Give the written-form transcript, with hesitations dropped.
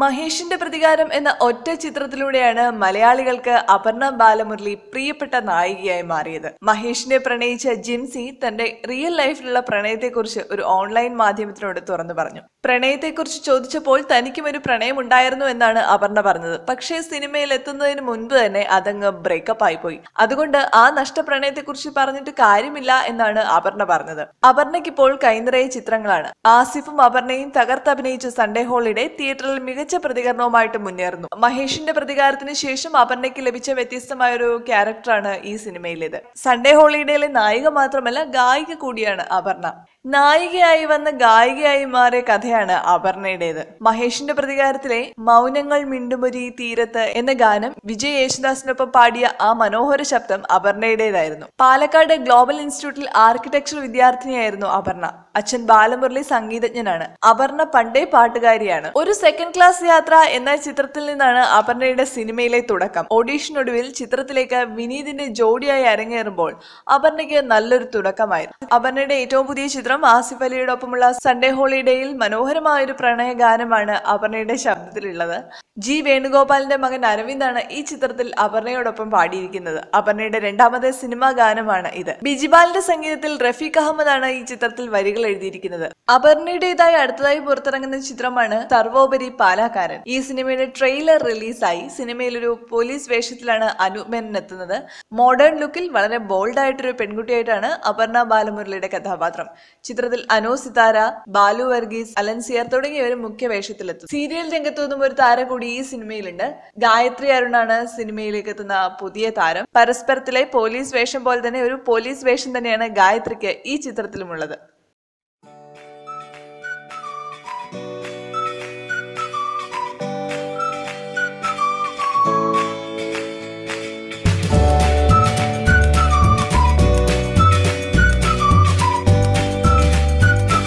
മഹേഷിന്റെ പ്രതികാരം എന്ന ഒറ്റ ചിത്രത്തിലൂടെയാണ് മലയാളികൾക്ക് അപർണ ബാലമുരളി പ്രിയപ്പെട്ട നായികയായി മാറിയത്. മഹേഷിനെ പ്രണയിച്ച ജിൻസി തന്റെ റിയൽ ലൈഫിലുള്ള പ്രണയത്തെക്കുറിച്ച് ഒരു ഓൺലൈൻ മാധ്യമത്തിനോട് തുറന്നു പറഞ്ഞു. പ്രണയത്തെക്കുറിച്ച് ചോദിച്ചപ്പോൾ തനിക്കും ഒരു പ്രണയം ഉണ്ടായിരുന്നു എന്നാണ് അപർണ പറഞ്ഞത്. പക്ഷേ സിനിമയിൽ എത്തുന്നതിന് മുൻപ് തന്നെ അതങ്ങ് ബ്രേക്കപ്പ് ആയിപ്പോയി. അതുകൊണ്ട് ആ നഷ്ടപ്രണയത്തെക്കുറിച്ച് പറഞ്ഞിട്ട് കാര്യമില്ല എന്നാണ് അപർണ പറഞ്ഞത്. അപർണയ്ക്കിപ്പോൾ കൈനിറയെ ചിത്രങ്ങളാണ്. ആസിഫും അപർണയും തകർത്തഭിനയിച്ച സൺഡേ ഹോളിഡേ തിയേറ്ററിൽ മികച്ച പ്രതികരണവുമായിട്ട് മുന്നേറുന്നു. മഹേഷിന്റെ പ്രതികാരത്തിന് ശേഷം അപർണയ്ക്ക് ലഭിച്ച വ്യത്യസ്തമായ ഒരു ക്യാരക്ടറാണ് ഈ സിനിമയിലേത്. സൺഡേ ഹോളിഡേയിലെ നായിക മാത്രമല്ല, ഗായിക കൂടിയാണ് അപർണ. നായികയായി വന്ന് ഗായികയായി മാറിയ കഥയാണ് അപർണയുടേത്. മഹേഷിന്റെ പ്രതികാരത്തിലെ മൗനങ്ങൾ മിണ്ടുമൊരി തീരത്ത് എന്ന ഗാനം വിജയ് യേശുദാസിനൊപ്പം പാടിയ ആ മനോഹര ശബ്ദം അപർണയുടേതായിരുന്നു. പാലക്കാട് ഗ്ലോബൽ ഇൻസ്റ്റിറ്റ്യൂട്ടിൽ ആർക്കിടെക്ചർ വിദ്യാർത്ഥിനിയായിരുന്നു അപർണ. അച്ഛൻ ബാലമുരളി സംഗീതജ്ഞനാണ്. അപർണ പണ്ടേ പാട്ടുകാരിയാണ്. ഒരു സെക്കൻഡ് ക്ലാസ് യാത്ര എന്ന ചിത്രത്തിൽ നിന്നാണ് അപർണയുടെ സിനിമയിലെ തുടക്കം. ഓഡീഷനൊടുവിൽ ചിത്രത്തിലേക്ക് വിനീതിന്റെ ജോഡിയായി അരങ്ങേറുമ്പോൾ അപർണയ്ക്ക് നല്ലൊരു തുടക്കമായിരുന്നു. അപർണയുടെ ഏറ്റവും പുതിയ ചിത്രം ആസിഫ് അലിയോടൊപ്പമുള്ള സൺഡേ ഹോളിഡേയിൽ മനോഹരമായ ഒരു പ്രണയ ഗാനമാണ് അപർണയുടെ ശബ്ദത്തിലുള്ളത്. ജി വേണുഗോപാലിന്റെ മകൻ അരവിന്ദാണ് ഈ ചിത്രത്തിൽ അപർണയോടൊപ്പം പാടിയിരിക്കുന്നത്. അപർണയുടെ രണ്ടാമത്തെ സിനിമാ ഗാനമാണ് ഇത്. ബിജിബാലിന്റെ സംഗീതത്തിൽ റഫീഖ് അഹമ്മദ് ആണ് ഈ ചിത്രത്തിൽ വരികൾ എഴുതിയിരിക്കുന്നത്. അപർണയുടേതായി അടുത്തതായി പുറത്തിറങ്ങുന്ന ചിത്രമാണ് സർവോപരി പാലാക്കാരൻ. ഈ സിനിമയുടെ ട്രെയിലർ റിലീസായി. സിനിമയിൽ ഒരു പോലീസ് വേഷത്തിലാണ് അനൂപ് മേനോൻ എത്തുന്നത്. മോഡേൺ ലുക്കിൽ വളരെ ബോൾഡ് ആയിട്ടൊരു പെൺകുട്ടിയായിട്ടാണ് അപർണ ബാലമുരളിയുടെ കഥാപാത്രം. ചിത്രത്തിൽ അനു സിതാര, ബാലു വർഗീസ്, അലൻസിയർ തുടങ്ങിയവരും മുഖ്യ വേഷത്തിലെത്തും. സീരിയൽ രംഗത്തു നിന്നും ഒരു താരം കൂടി ഈ സിനിമയിലുണ്ട്. ഗായത്രി അരുണാണ് സിനിമയിലേക്ക് എത്തുന്ന പുതിയ താരം. പരസ്പരത്തിലെ പോലീസ് വേഷം പോലെ തന്നെ ഒരു പോലീസ് വേഷം തന്നെയാണ് ഗായത്രിക്ക് ഈ ചിത്രത്തിലുമുള്ളത്.